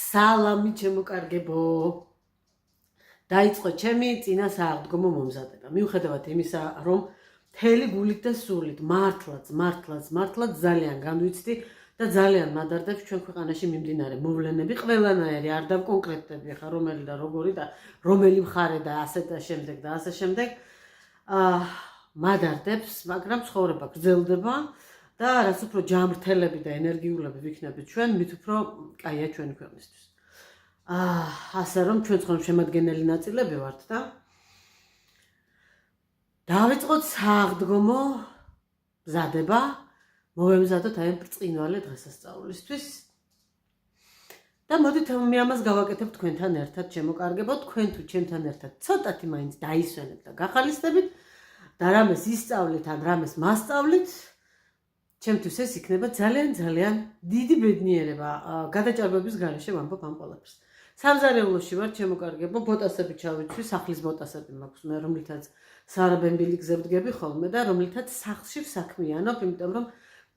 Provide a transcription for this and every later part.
სალამი ჩემოკარგებო. დაიწყო ჩემი წინა სააღდგომო მომზადება. მიუხედავად იმისა, რომ მთელი გულით და სულით მართლაც ძალიან განვიცდი და ძალიან მადარდებს ჩვენ ქვეყანაში მიმდინარე მოვლენები, ყველანაირი არ დავკონკრეტდები ხა რომელი და როგორი და რომელი მხარე და ასე და შემდეგ და ასე შემდეგ. მადარდებს, მაგრამ ცხოვრება გრძელდება და რაც უფრო ჯანმრთელები და ენერგიულები ვიქნებით ჩვენ, მით უფრო კაია ჩვენი ქვეყნისთვის. ასე რომ ჩვენ ცხოვრების შემადგენელი ნაწილები ვართ და დავიწყოთ სააღდგომო მზადება, მოვემზადოთ აი ამ ბრწყინვალე დღესასწაულისთვის. და მოდით მე ამას გავაკეთებ თქვენთან ერთად, ჩემოკარგებო, თქვენ თუ ჩემთან ერთად ცოტათი მაინც დაისვენებთ და გახალისდებით და რამეს ისწავლით ან რამეს მასწავლით, ჩემთვის ეს იქნება ძალიან დიდი ბედნიერება. გადაჭარბების გარეშე ვამბობ ამ ყველაფერს. სამზარეულოში ვარ, ჩემოკარგებო, ბოტასები ჩავიცვი, სახლის ბოტასები მაქვს მე, რომლითაც საარაბენბილი გზებდგები ხოლმე და რომლითაც სახლში საქმიანობ, იმიტომ რომ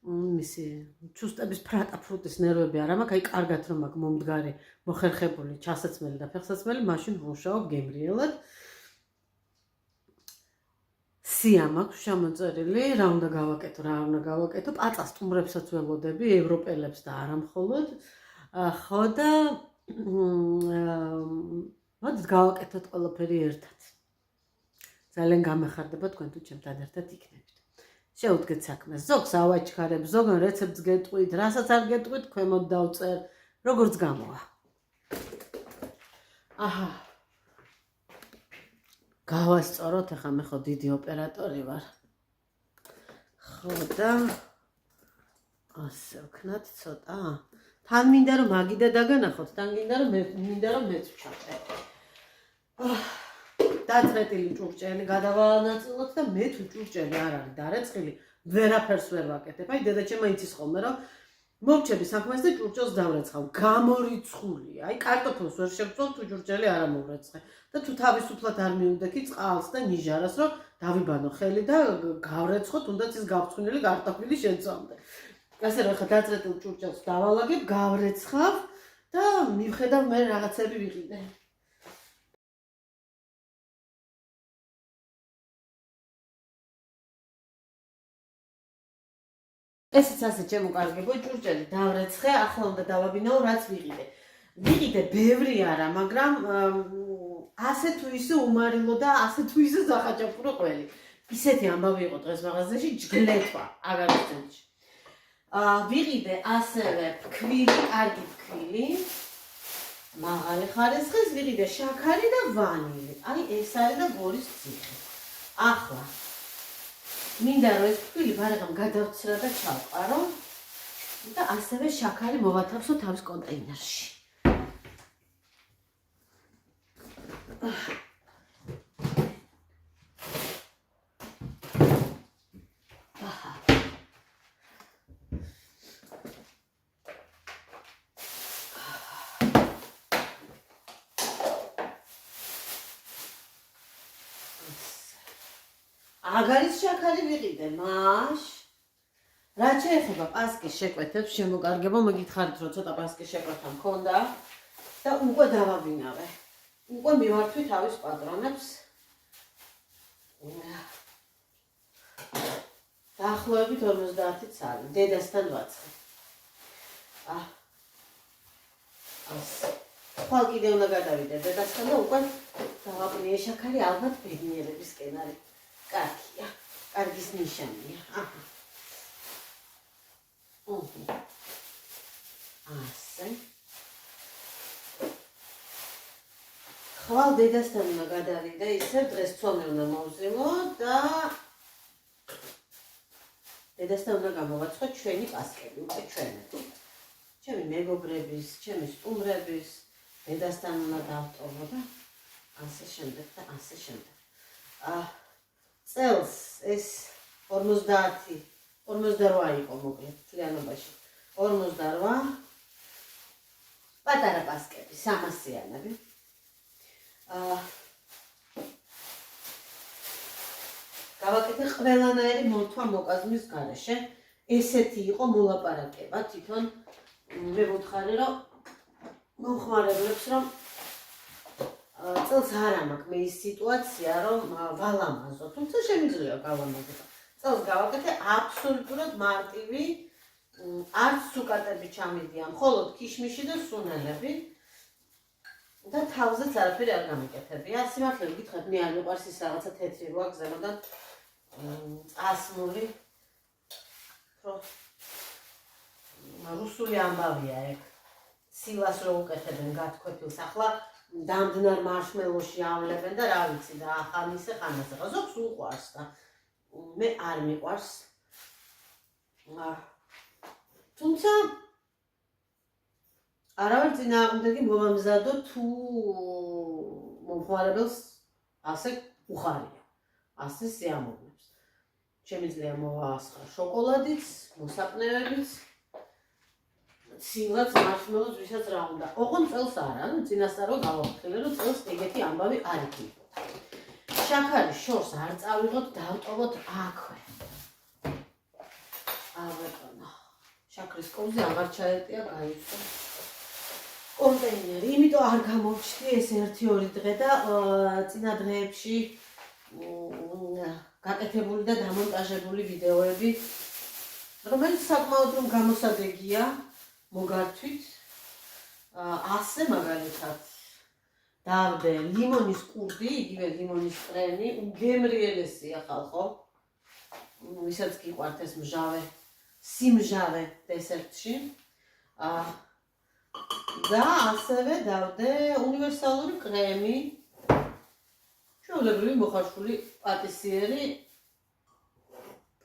მისი ჩუსტების ფრატაფრუტის ნერვები არ მაქვს, აი კარგად რომ მაქვს მომდგარი, მოხერხებული, ჩასაცმელი და ფეხსაცმელი, მაშინ ვმუშაობ გემრიელად. სია მაქვს შემოწერილი, რა უნდა გავაკეთო, რა არ უნდა გავაკეთო, პაწას სტუმრებსაც ველოდები, ევროპელებს და არა მხოლოდ. ხო და მოდით გავაკეთოთ ყველაფერი ერთად. ძალიან გამეხარდება თქვენ თუ ჩემთან ერთად იქნებით. შეუდგეთ საქმეს, ზოგს ავაჩქარებ, ზოგან რეცეპტს გეტყვით, რასაც არ გეტყვით, ქვემოთ დავწერ, როგორც გამოვა. გავასწოროთ, ახლა მე ხო დიდი ოპერატორი ვარ. ხო და ასე ვქნათ ცოტა. თან მინდა რომ მაგიდა დაგანახოთ, თან მინდა რომ მეც ვჩატე. დაწრეტილი ჭურჭელი გადავანაწილოთ და მე თუ ჭურჭელი არ არის დარეცხილი, ვერაფერს ვერ ვაკეთებ. აი დედაჩემმა იცის ხოლმე რომ მოვჩები საქმეს და ჭურჭელს დავრეცხავ. გამორიცხულია. აი კარტოფილს ვერ შევწვალ თუ ჭურჭელი არ ამოვრეცხე. და თუ თავისუფლად არ მიუდექი წყალს და ნიჟარას რომ დავიბანო ხელი და გავრეცხო, თუნდაც ის გავწვნილი კარტოფილი შეცვალე. ასე რომ ხა დაწრეტილ ჭურჭელს დავალაგებ, გავრეცხავ და მივხედავ მე რაღაცები ვიყიდე. ესეც ასე ჩემოკარგებო, ჭურჭელი დავრეცხე, ახლა უნდა დავაბინაო რაც ვიყიდე. ვიყიდე ბევრი არა, მაგრამ ასე თუ ისე უმარილო და ასე თუ ისე ზახაჭაპურო ყველი. ისეთი ამბავი იყო დღეს მაღაზიაში, ჯგლეთვა, აგარის ცენტრში. ვიყიდე ასევე ფქვილი, კარგი ფქვილი, მაღალი ხარისხის, ვიყიდე შაქარი და ვანილი. აი ეს არის და გორის ციხე. ახლა მინდა რომ ეს ფქვილი ბარაღამ გადავცრა და ჩავყარო და ასევე შაქარი მოვათავსო თავის კონტეინერში. აგარის შაქარი ვიყიდე, მაშ რაც შეეხება პასკის შეკვეთებს, შემოკარგებო, მოგითხარით რომ ცოტა პასკის შეკვეთა მქონდა და უკვე დავაბინავე. უკვე მივართვი თავის პატრონებს. დაახლოებით 50 ცალი, დედასთან ვაცხე. ხვალ კიდე უნდა გადავიდე დედასთან და უკვე დავაბინე შაქარი ალბათ ბედნიერებისკენ არის. კარგია, კარგის ნიშანია. ასე. ხვალ დედასთან უნდა გადავიდე, ისევ დღეს ცომე უნდა მოვზილო და დედასთან უნდა გამოვაცხო ჩვენი პასკები, უკვე ჩვენები. ჩემი მეგობრების, ჩემი სტუმრების, დედასთან უნდა დავტოვო და ასე შემდეგ და ასე შემდეგ. წელს ეს 48 იყო მოკლედ თლიანობაში. 48 პატარა პასკები, 300-იანები. გავაკეთე ყველანაირი მოთვა მოკაზმის გარეშე. ესეთი იყო მოლაპარაკება თვითონ მე ვუთხარი რომ მომხმარებლებს რომ წელს არ ამაქვს მე ის სიტუაცია რომ ვალამაზო, თუმცა შემიძლია გავამაზო. წელს გავაკეთე აბსოლუტურად მარტივი, არც სუკატები ჩამიდიან, მხოლოდ კიშმიში და სუნელები და თავზეც არაფერი არ გამიკეთებია. სიმართლე გითხრათ, მე არ მიყვარს ის რაღაცა თეთრი როა გზელოდან წასმული. რუსული ამბავია ეგ. სილას რო უკეთებენ გათქვეფილს, ახლა დამდნარ მარშმელოში ავლებენ და რა ვიცი და ახან ისე ხანაზე. ზოგს უყვარს და მე არ მიყვარს. თუმცა არავინ წინააღმდეგი მომამზადო თუ მომხმარებელს ასე უხარია, ასე სიამოვნებს. შემიძლია მოვაასხა შოკოლადიც, მოსაპნევებიც, სილაც, მარშმელოც, ვისაც რა უნდა. ოღონდ წელს არა, წინასწარ რო გავაფრთხილე, რომ წელს ეგეთი ამბავი არ იქნებოდა. შაქარი შორს არ წავიღოთ, დავტოვოთ აქვე. აბატონო, შაქრის კოვზე აღარ ჩაეტია, გაიწვა. კონტეინერი, იმიტომ არ გამოვჩდი ეს 1-2 დღე და წინა დღეებში გაკეთებული და დამონტაჟებული ვიდეოები, რომელიც საკმაოდ რომ გამოსადეგია მოგართვით. ასე მაგალითად დავდე ლიმონის კურდი, იგივე ლიმონის კრემი, უგემრიელესია ხალხო. ვისაც გიყვართ ეს მჟავე, სიმჟავე დესერტში. და ასევე დავდე უნივერსალური კრემი, ჩვეულებრივი მოხარშული პატისიერი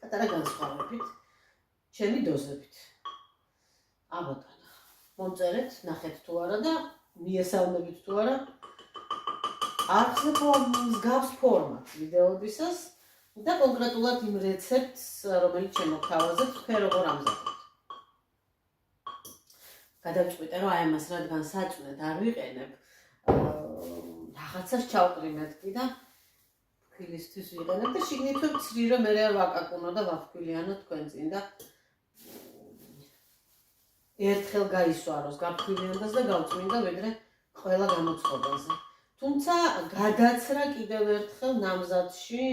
პატარა განსხვავებით, ჩემი დოზებით. აბატონო, მომწერეთ, ნახეთ თუ არა და მიესალმებით თუ არა. არსებობს მსგავს ფორმატ ვიდეოებისას და კონკრეტულად იმ რეცეპტს, რომელიც შემოგთავაზებთ, თქვენ როგორ ამზადებთ. გადავწყვიტე, რომ აი ამას რადგან საწვნად არ ვიყენებ, რაღაცას ჩავყრი მეთქი და ფქვილისთვის ვიყენებ და შიგნით ვცრი, რომ მე არ ვაკაკუნო და ვაფქვილიანო თქვენ წინ და ერთხელ გაისვაროს გაფქვილიანდას და გავწმინდა ვიდრე ყველა გამოცხობაზე. თუმცა გადაცრა კიდევ ერთხელ ნამზადში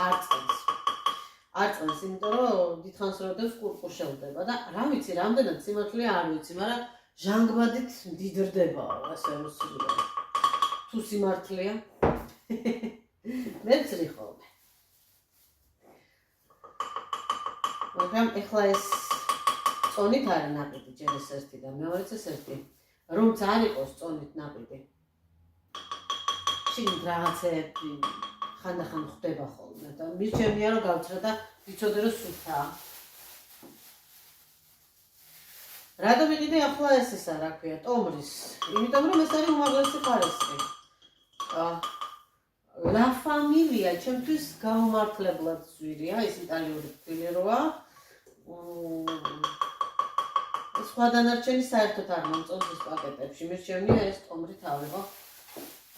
არ წელს. არ წელს, იმიტომ რომ დიდხანს როდებს კურკუშელდება და რა ვიცი, რამდენად სიმართლეა არ ვიცი, მაგრამ ჟანგბადით მდიდრდებაო, ასე რუსულად. თუ სიმართლეა, მე ვცრი ხოლმე. მაგრამ ეხლა ეს წონით არის ნაყიდი, ჯერ ეს ერთი და მეორეც ეს ერთი. რომც არ იყოს წონით ნაყიდი. შიგნით რაღაცეები ხანდახან ხდება ხოლმე და მირჩენია რომ გავცრა და ვიცოდე რომ სუფთაა. რატომ იყიდე ახლა ესა რა ქვია, ტომრის? იმიტომ რომ ეს არის უმაღლესი ხარისხი. La Familia ჩემთვის გამომართლებლად ზვირია, ეს იტალიური ფილეროა. სხვა დანარჩენი საერთოდ არ მომწონს ეს პაკეტებში. მირჩენია ეს ტომრი თავება.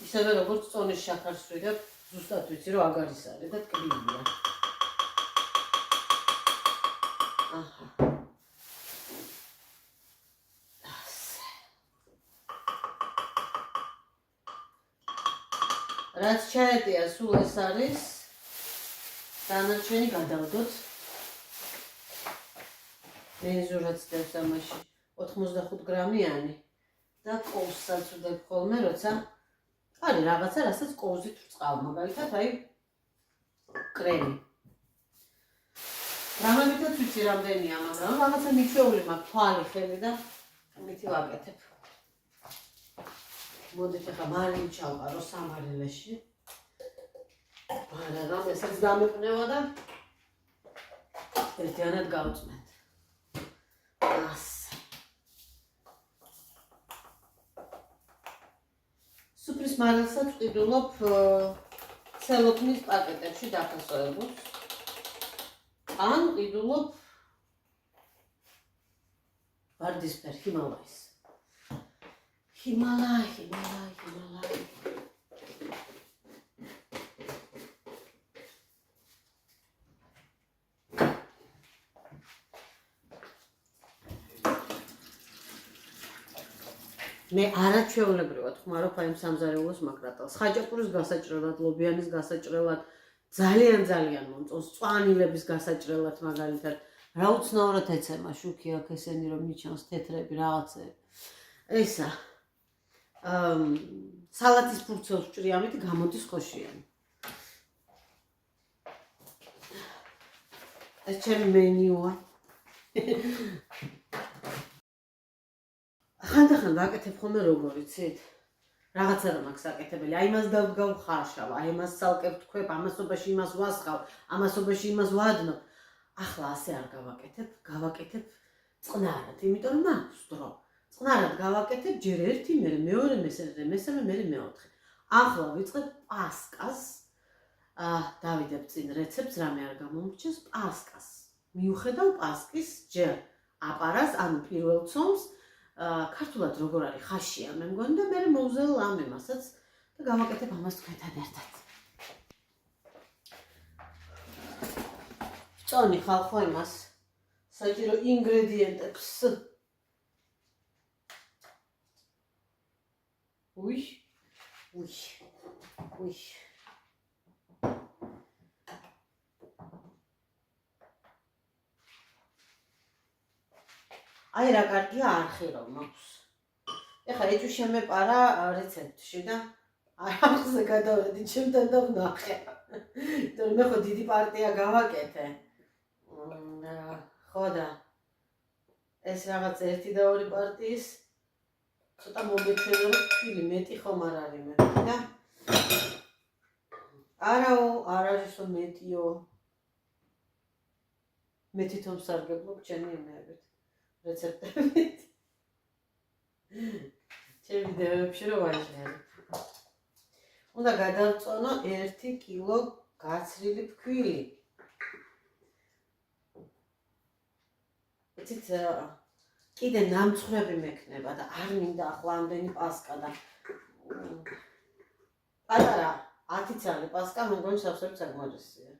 ისევე როგორც წონის შაქარს ვიღებ, ზუსტად ვიცი რომ აგარის არის და ტკბილია. აჰა. რაც ჩაეტია სულ ეს არის, დანარჩენი გადავდოთ. ბენზურაც დევს ამაში 85 გრამიანი და კოვსაც ვდებ ხოლმე, როცა არის რაღაცა, რასაც კოვზით ვწყალ, მაგალითად, აი კრემი. რამებითაც ვიცი რამდენია, მაგრამ რაღაცა მიჩვეული მაქვს თვალი, ხელი და მითი ვაკეთებ. მოდით ახლა მარილი ჩავყარო სამარილეში. მაგრამ ესაც დამეყნევა და ერთიანად გავწმენთ. სუფრის მარილსაც ვყიდულობ ცელოფნის პაკეტებში დაფასოებულს. ან ვყიდულობ ვარდისფერ ჰიმალაის. ჰიმალაი. მე არაჩვეულებრივად ხმარობ აი სამზარეულოს მაკრატელს. ხაჭაპურის გასაჭრელად, ლობიანის გასაჭრელად, ძალიან მომწონს წვანილების გასაჭრელად მაგალითად. რა უცნაურად ეცემა შუქი აქ ესენი რომ მიჩანს თეთრები რაღაცები. ესა სალატის ფურცელს ვჭრი, ამით გამოდის ხოშიანი. ეს ჩემი მენიუა. ხანდახან ვაკეთებ ხოლმე როგორ იცით? რაღაცა რომ აქვს აკეთებელი, აი მას დავხარშავ, აი მას ცალკე ვთქვებ, ამასობაში იმას ვასხავ, ამასობაში იმას ვადნობ. ახლა ასე არ გავაკეთებ, გავაკეთებ წყნარად, იმიტომ რომ აქვს დრო. წყნარად გავაკეთებ ჯერ ერთი, მერე მეორე, მესამე, მერე მეოთხე. ახლა ვიწყებ პასკას. დავიდებ წინ რეცეპტს, რამე არ გამომრჩეს, პასკას. მიუხედავ პასკის ჯერ აპარას, ანუ პირველ ცომს, ქართულად როგორ არის ხაშია მე მგონი და მე მოვზელ ამ იმასაც და გავაკეთებ ამას თქვენთან ერთად. ვწონი ხალხო იმას საჭირო ინგრედიენტებს. უი. აი რა კარგია არხი რომ აქვს. ეხლა ეჭვი შემეპარა რეცეპტში და არხზე გადავედი ჩემთან და ვნახე. იმიტომ მე ხო დიდი პარტია გავაკეთე. ხო და ეს რაღაც 1 და 2 პარტიის ცოტა მოგეჩვენა რომ ფილი მეტი ხომ არ არის მეთქი და არაშო მეტიო. მე თვითონ ვსარგებლობ ჩემი იმებით. რეცეპტებით. ჩემ ვიდეოებში რომ ვაჟღერებ. უნდა გადავწონო 1 კილო გაცრილი ფქვილი. იცით, კიდე ნამცხრები მექნება და არ მინდა ახლა ამდენი პასკა და პატარა 10 წელი პასკა მეგონი სავსებით საკმარისია.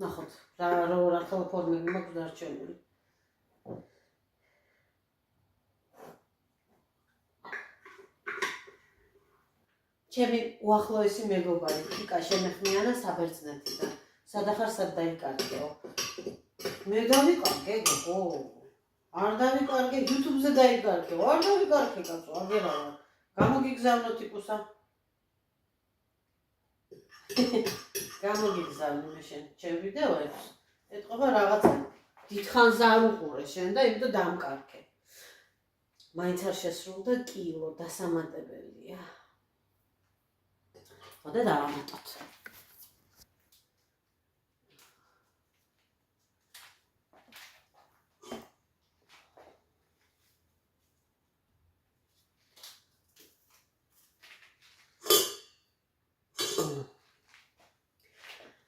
ნახოთ, რა ხოლმე ფორმები მაქვს დარჩენილი. ჩემი უახლოესი მეგობარი ფიკა შემეხმიანა საბერძნეთიდან. სადახარ სად დაიკარგეო. მე დავიკარგე გოგო. არ დავიკარგე, YouTube-ზე დაიკარგეო. არ დავიკარგე კაცო, აგერავა. გამოგიგზავნო ტიპუსა. გამოგიგზავნე მე შენ ჩემ ვიდეოებს. ეთყობა რაღაცა დიდხანს არ უყურე შენ და იმიტომ დამკარგე. მაინც არ შესრულდა კილო დასამატებელია. და დავამატოთ.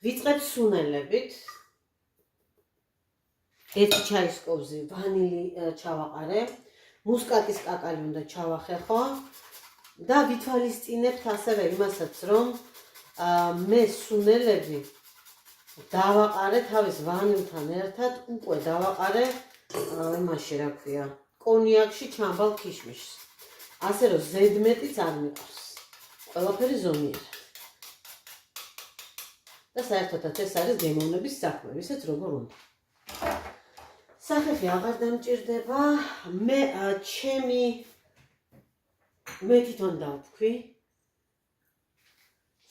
ვიწყებ სუნელებით. 1 ჩაის კოვზი ვანილი ჩავაყარე. მუსკატის კაკალი უნდა ჩავახეხო. და ვითვალისწინებთ ასევე იმასაც, რომ მე სუნელები დავაყარე თავის ვანილთან ერთად, უკვე დავაყარე იმაში რა ქვია, კონიაკში ჩამბალ ქიშმიშს. ასე რომ ზედმეტიც არ მიყვარს. ყველაფერი ზომიერად. და საერთოდაც ეს არის გემოვნების საქმე, ისეც როგორ უნდა. სახეხი აღარ დამჭირდება, მე თვითონ დავთქვი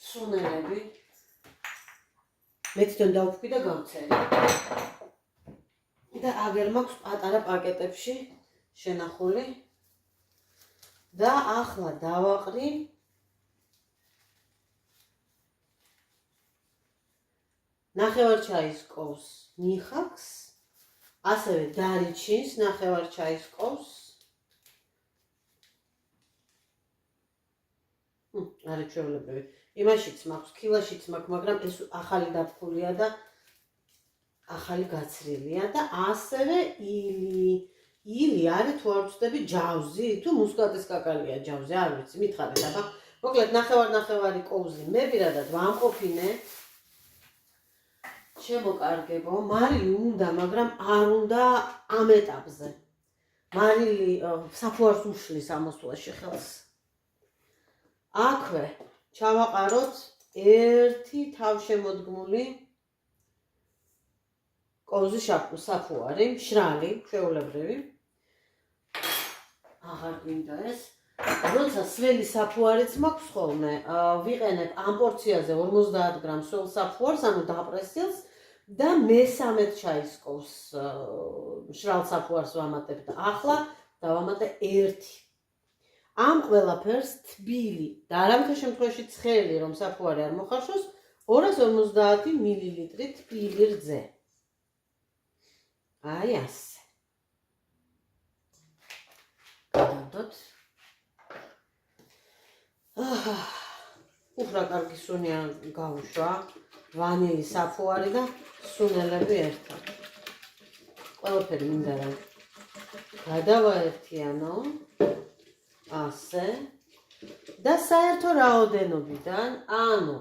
სუნელები. მე თვითონ დავთქვი და გავცერი. და აგერ მაქვს პატარა პაკეტებში შენახული. და ახლა დავაყრი ნახევარ ჩაის კოვს ნიხაკს, ასევე დარიჩინს ნახევარ ჩაის კოვს. არაჩვეულებრივი. იმაშიც მაქვს, ქილაშიც მაქვს, მაგრამ ეს ახალი დაფხულია და ახალი გაცრილია და ასევე ილი არის თუ არ ვწდები ჯავზი, თუ მუსკატის კაკალია ჯავზი, არ ვიცი, მითხარით აბა. მოკლედ ნახევარი კოვზი მე პირადად ვამყოფინე. შემოკარგებო, მარი უნდა, მაგრამ არ უნდა ამ ეტაპზე. მარილი საფუარს უშლის ამოსვლაში ხელს. აქვე ჩავაყაროთ ერთი თავშემოდგმული კოვზი საფუარი, მშრალი, ჩვეულებრივი. აღარ გვინდა ეს. როცა სველი საფუარიც მაქვს ხოლმე, ვიყენებ ამ პორციაზე 50 გრამს სველ საფუარს, ანუ დაპრესილს და მესამედ ჩაისკოვს მშრალ საფუარს ვამატებ და ახლა დავამატე 1. ამ ყველაფერს თბილი და არავითარ შემთხვევაში ცხელი რომ საფუარი არ მოხარშოს 250 მილილიტრი თბილი რძე. აი ასე. გადავდოთ. უხრა კარგი სუნია გავუშვა. ვანილი საფუარი და სუნელები ერთად. ყველაფერი მინდა რომ გადავაერთიანო. ასე. და საერთო რაოდენობიდან, ანუ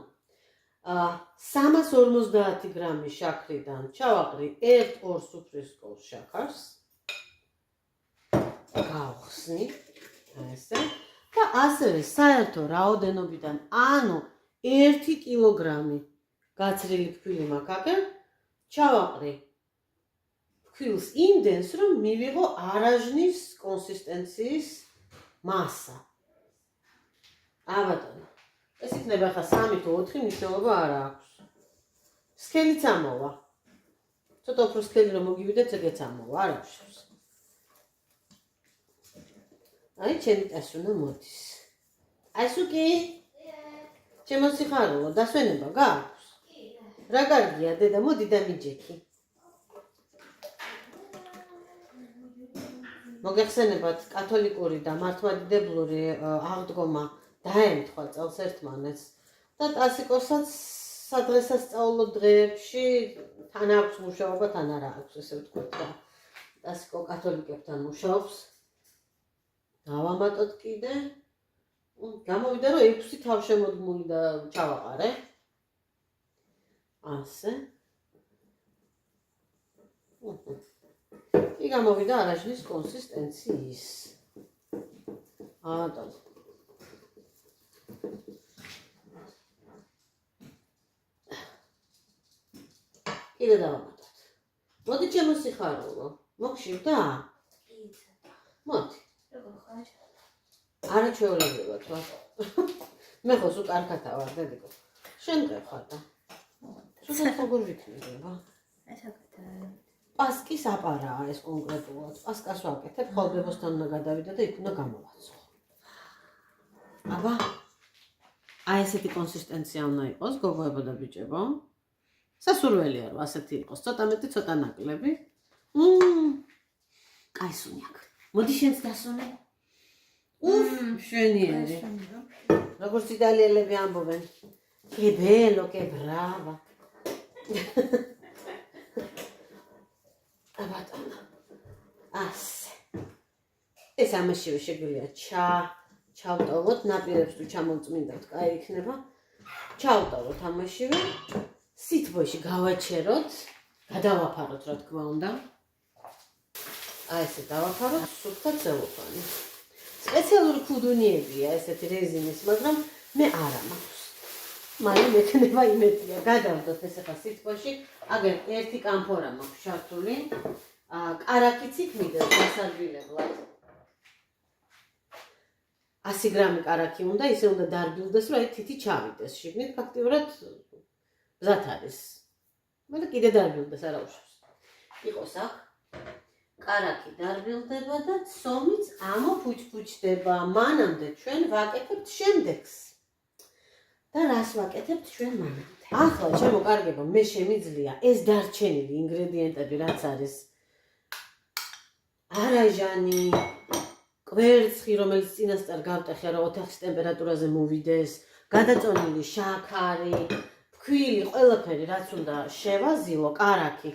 350 გრამი შაქრიდან ჩავაყრი 1-2 სუფრისკოვის შაქარს. გავხსნი. ასე. და ასევე საერთო რაოდენობიდან, ანუ 1 კილოგრამი გაცრილი ფქვილი მაქვს აქ, ჩავაყრი ფქვილს იმდენს, რომ მივიღო არაჟნის კონსისტენციის მასა. აბატონო. ეს იქნება ხა 3 თუ 4 მნიშვნელობა არ აქვს. სქელიც ამოვა. ცოტა უფრო სქელი რომ მოგივიდეთ, ეგეც ამოვა, არ აქვს. აი, ჩემი ტასუნა მოდის. ასუკი? ჩემო სიხარულო, დასვენება გაქვს? რა კარგია, დედა, მოდი და მიჯექი. მოგეხსენებათ, კათოლიკური და მართლმადიდებლური აღდგომა დაემთხვა წელს ერთმანეთს და ტასიკოსაც სადღესასწაულო დღეებში თან აქვს მუშაობა, თან არა აქვს, ესე ვთქვათ და ტასიკო კათოლიკებთან მუშაობს. დავამატოთ კიდე. გამოვიდა რომ 6 თავშემოდგმული და ჩავაყარე. ასე. კი გამოვიდა არაჟნის კონსისტენციის. აბატონო. კიდე დავამატოთ. მოდი ჩემო სიხარულო. მოგშივდა? მოდი. არა ჩვეულებრივად ვარ. მე ხო სულ კარგათა ვარ, დედიკო. შენ ყევხარ და. სულ როგორ ვიქნება? პასკის აპარაა ეს კონკრეტულად. პასკას ვაკეთებ, ხოლმე უნდა გადავიდა და იქ უნდა გამოვაცხო. აბა. აი ესეთი კონსისტენცია უნდა იყოს, გოგოებო და ბიჭებო. სასურველია რომ ასეთი იყოს, ცოტა მეტი, ცოტა ნაკლები. კაი სუნი აქვს. მოდი შენც დასუნე. შვენიერი. როგორც იტალიელები ამბობენ. Che bello, che brava. აბატონო. ასე. ეს ამაშივე შეგვიძლია ჩავტოვოთ, ნაპირებს თუ ჩამოვწმინდოთ, კაი იქნება. ჩავტოვოთ ამაშივე. სითბოში გავაჩეროთ, გადავაფაროთ, რა თქმა უნდა. აი ესე დავაფაროთ, სუფთა ცელოფანი. სპეციალური ქუდუნიებია ესეთი რეზინის, მაგრამ მე არა მაქვს. მაგრამ მექნება იმედია, გადავდოთ ეს ახლა სითბოში. აგერ ერთი კამფორა მაქვს ჩართული. კარაკიც იქ მიდეს დასარბილებლად. 100 გრამი კარაკი უნდა, ისე უნდა დარბილდეს, რომ აი თითი ჩავიდეს. შიგნით ფაქტიურად მზად არის. მაგრამ კიდე დარბილდეს, არა უშავს. იყოს აქ. კარაკი დარბილდება და ცომიც ამოფუჭფუჭდება. მანამდე ჩვენ ვაკეთებთ შემდეგს. და რას ვაკეთებთ ჩვენ მანამდე? ახლა ჩემო კარგებო, მე შემიძლია ეს დარჩენილი ინგრედიენტები, რაც არის არაჟანი, კვერცხი, რომელიც წინასწარ გავტეხე, რომ ოთახის ტემპერატურაზე მოვიდეს, გადაწონილი შაქარი, ფქვილი, ყველაფერი, რაც უნდა შევაზილო, კარაკი.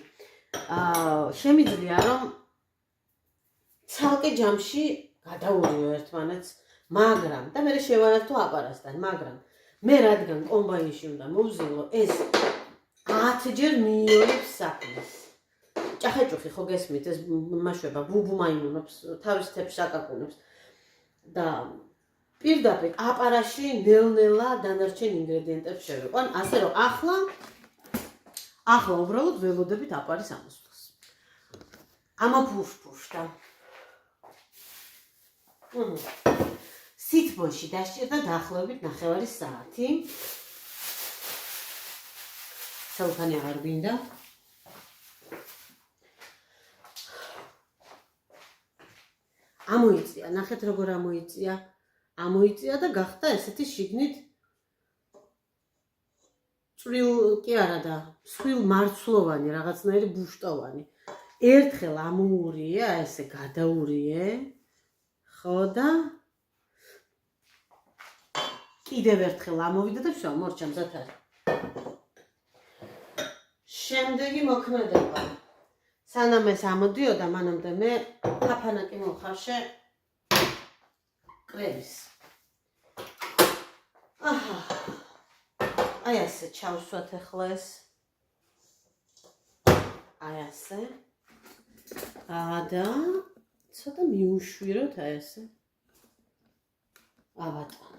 შემიძლია რომ ცალკე ჯამში გადავურიო ერთმანეთს, მაგრამ და მე შევაერთო აპარასთან, მაგრამ მე რადგან კომბაინში უნდა მოვზილო, ეს 10 ჯერ მიიღებს საქმეს. ჭახაჭუხი ხო გესმით ეს მაშვება ბუბუ მაიმუნობს თავის თებს აკაკუნებს და პირდაპირ აპარაში ნელ-ნელა დანარჩენ ინგრედიენტებს შევიყვან, ასე რომ ახლა უბრალოდ ველოდებით აპარის ამოსვლას. ამაფუშ და სითბოში დასჭირდა დაახლოებით 9 საათი. საუთანი აღარ გვინდა. ამოიწია, ნახეთ როგორ ამოიწია და გახდა ესეთი შიგნით წვრილ კი არა და მსხვილ მარცვლოვანი რაღაცნაირი ბუშტოვანი. ერთხელ ამოურიე, ესე გადაურიე. ხო და კიდევ ერთხელ ამოვიდა და ვშვა მორჩა მზად არის. შემდეგი მოქმედება. სანამ ეს ამოდიოდა, მანამდე მე ფაფანაკი მოხარშე კრემის. აი ასე ჩავსვათ ახლა ეს. აი ასე. და ცოტა მიუშვიროთ აი ასე. აბატონა.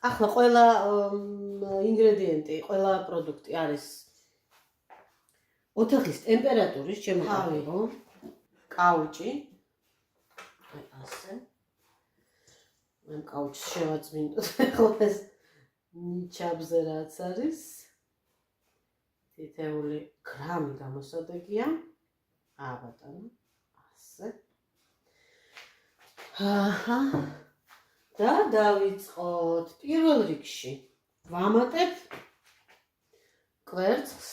ახლა ყველა ინგრედიენტი, ყველა პროდუქტი არის ოთახის ტემპერატურის შემოყალიბო. კაუჭი. აი ასე. მე კაუჩს შევაწმინდოთ ახლა ეს ნიჩაბზე რაც არის. თითეული გრამი გამოსადეგია. აბატონო. ასე. და დავიწყოთ პირველ რიგში. ვამატებ კვერცხს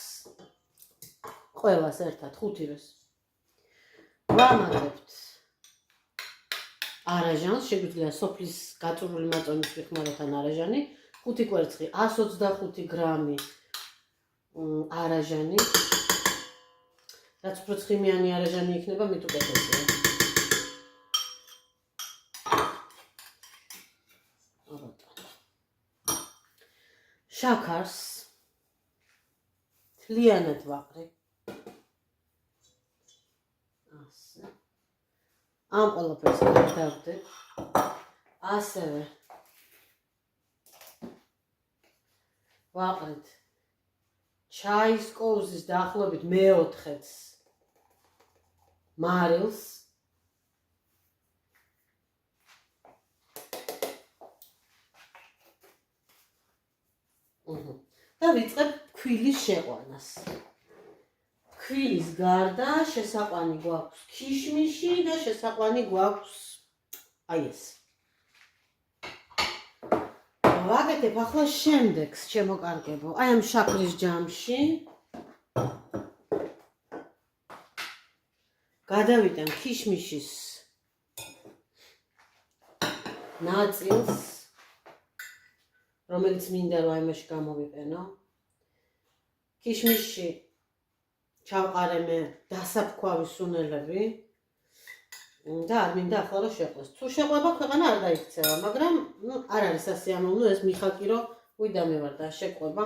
ყველას ერთად 5 როს. ვამატებთ არაჟანს, შეგვიძლია სოფლის გაწურული მაწონის ვიხმაროთ არაჟანი, 5 კვერცხი, 125 გრამი არაჟანი. რაც უფრო ცხიმიანი არაჟანი იქნება, მით უკეთესია. შაქარს თლიანად ვაყრე. ასე. ამ ყველაფერს გადავდებ. ასევე ვაყრეთ ჩაის კოუზის დაახლოებით მე-4-ს მარილს. და ვიწყებ ქვილის შეყვანას. ქვილის გარდა შესაყვანი გვაქვს ქიშმიში და შესაყვანი გვაქვს აი ეს. ვაკეთებ ახლა შემდეგს, ჩემო კარგებო. აი ამ შაქრის ჯამში გადავიტან ქიშმიშის ნაწილს, რომელიც მინდა რომ აიმაში გამოვიყენო. ქიშმიში ჩავყარე მე დასაფქვავი სუნელები და არ მინდა ახლა რომ შეყვეს. თუ შეყვება ქვეყანა არ დაიქცევა, მაგრამ არ არის ასიამოვნო ეს მიხაკი რომ ვიდა მე ვარ და შეყვება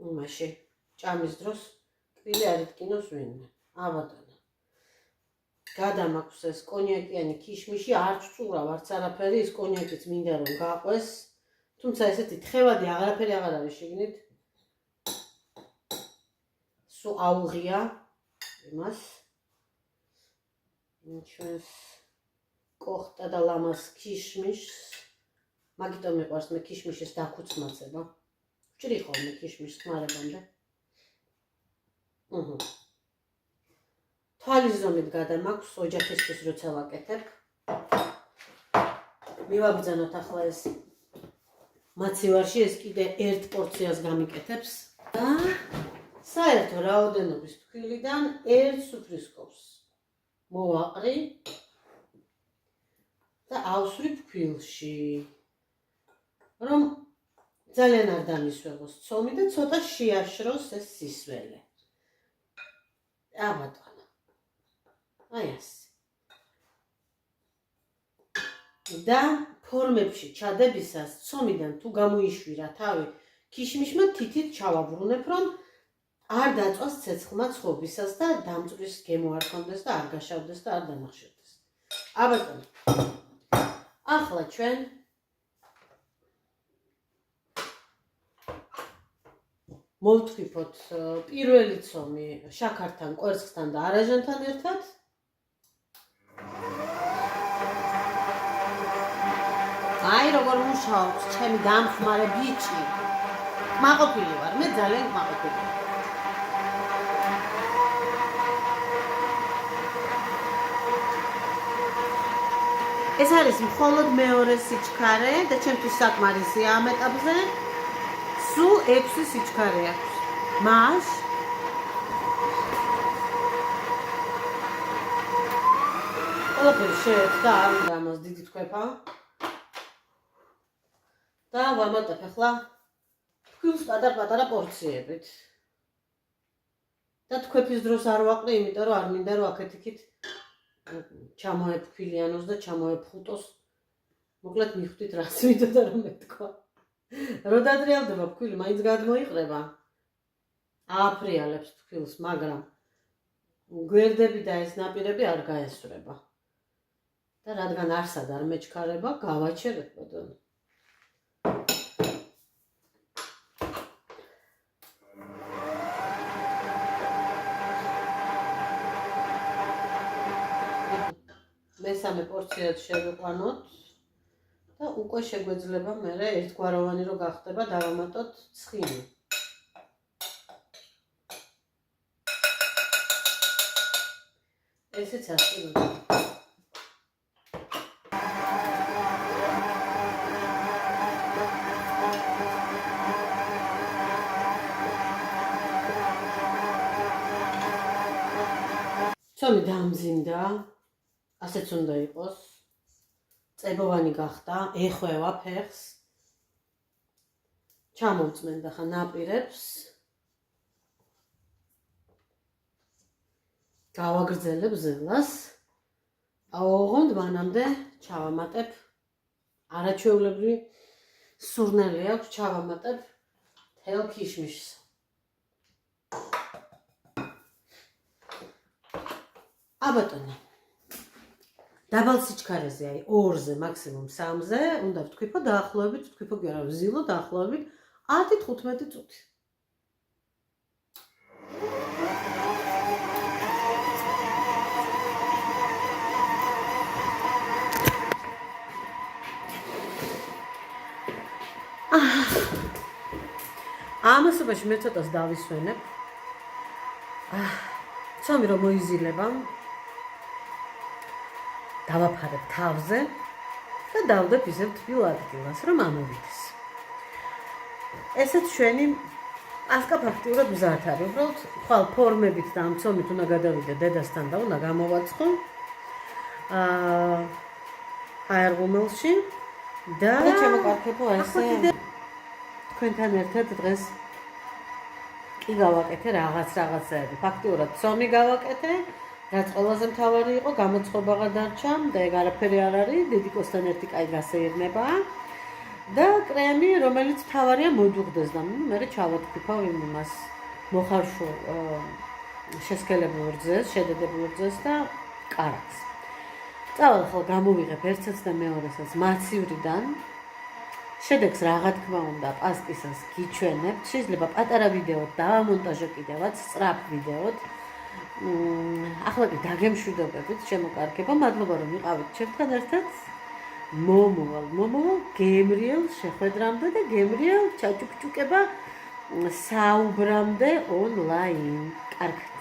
იმაში ჭამის დროს კბილი არ იტკინოს ვინმე. აბატონო. გადამაქვს ეს კონიაკიანი ქიშმიში, არც წურავ, არც არაფერი, ის კონიაკიც მინდა რომ გაყვეს. თუმცა ესეთი თხევადი აღარაფერი აღარ არის შიგნით. სულ აუღია იმას. ჩვენს კოხტა და ლამას ქიშმიშს. მაგიტომ მიყვარს მე ქიშმიშის დაქუცმაცება. ვჭრი ხოლმე ქიშმიშს ხმარებამდე. თვალის ზომით გადამაქვს ოჯახისთვის როცა ვაკეთებ. მივაბრძანოთ ახლა ეს მაცივარში ეს კიდე 1 პორციას გამიკეთებს და საერთო რაოდენობის ფქვილიდან 1 სუფრისკობს მოვაყრი და ავსვრი ფქვილში, რომ ძალიან არ დამისვევოს ცომი და ცოტა შეაშროს ეს სისველე. აბატონო. აი ასე. და ფორმებში ჩადებისას ცომიდან თუ გამოიშვირა თავი ქიშმიშმა თითით ჩავაბრუნებ, რომ არ დაწვას ცეცხლმა ცხობისას და დამწვრის გემო არ ქონდეს და არ გაშავდეს და არ დამახშირდეს. აბატონო. ახლა ჩვენ მოვთვიფოთ პირველი ცომი შაქართან, კვერცხთან და არაჟანთან ერთად. აი როგორ მუშაობს ჩემი დამხმარე ბიჭი. მაყოფილი ვარ, მე ძალიან მაყოფილი ვარ. ეს არის მხოლოდ მეორე სიჩქარე და ჩემთვის საკმარისია ამ ეტაპზე. სულ 6 სიჩქარე აქვს. მას ყველაფერი შეეცდა, არ უნდა ამას დიდი თქვეფა. და ვამატებ ახლა თქვილს პატარ-პატარა პორციებით. და თქვეფის დროს არ ვაყრი, იმიტომ რომ არ მინდა რომ აქეთ-იქით ჩამოეფქვილიანოს და ჩამოეფხუტოს. მოკლედ მიხვდით რაც მინდოდა რომ მეთქვა. რო დადრიალდება ფქვილი, მაინც გადმოიყრება. ააფრიალებს ფქვილს, მაგრამ გვერდები და ეს ნაპირები არ გაესწრება. და რადგან არსად არ მეჩქარება, გავაჩერებ ბატონო. მესამე პორციად შევიყვანოთ და უკვე შეგვეძლება მერე ერთგვაროვანი რო გახდება დავამატოთ ცხიმი. ესეც ასე. ცომი დამზინდა. ასეც უნდა იყოს. წებოვანი გახდა, ეხვევა ფეხს. ჩამოვწმენდა ხა ნაპირებს. გავაგრძელებ ზელას. აუღონდ მანამდე ჩავამატებ არაჩვეულებრივი სურნელი აქვს, ჩავამატებ თელ ქიშმიშს. აბატონო. დაბალ სიჩქარეზე, აი 2-ზე, მაქსიმუმ 3-ზე, უნდა ვთქვიფო დაახლოებით, ვთქვიფო კი არა, ვზილო დაახლოებით 10-15 წუთი. ამასობაში მე ცოტას დავისვენებ. ცომი რომ მოიზილება. დავაფარებ თავზე და დავდებ ისევ თბილ ადგილას, რომ ამოვიდეს. ესეც ჩვენი პასკა ფაქტიურად მზად არის. უბრალოდ ხვალ ფორმებით და ამ ცომით უნდა გადავიდე დედასთან და უნდა გამოვაცხო. აერღუმელში და შემოკარქებო ესე. თქვენთან ერთად დღეს კი გავაკეთე რაღაცაები. ფაქტიურად ცომი გავაკეთე. რაც ყველაზე მთავარი იყო, გამოცხობაღა დარჩა და ეგ არაფერი არ არის, დედიკოსთან ერთი კაი გასეირნება და კრემი, რომელიც მთავარია მოდუღდეს და მე ჩავათქვიფავ იმას მოხარშულ შესქელებულ რძეს, შედედებულ რძეს და კარაქს. წავალ ახლა გამოვიღებ ერთსაც და მეორესაც მაცივრიდან. შედეგს რა თქმა უნდა პასკისას გიჩვენებთ, შეიძლება პატარა ვიდეოთ დავამონტაჟო კიდევაც სწრაფ ვიდეოთ. ახლა კი დაგემშვიდობებით, შემოკარგება, მადლობა რომ იყავით ჩემთან ერთად. მომოვალ გემრიელ შეხვედრამდე და გემრიელ ჩაჭუქჭუკება საუბრამდე ონლაინ. კარგად.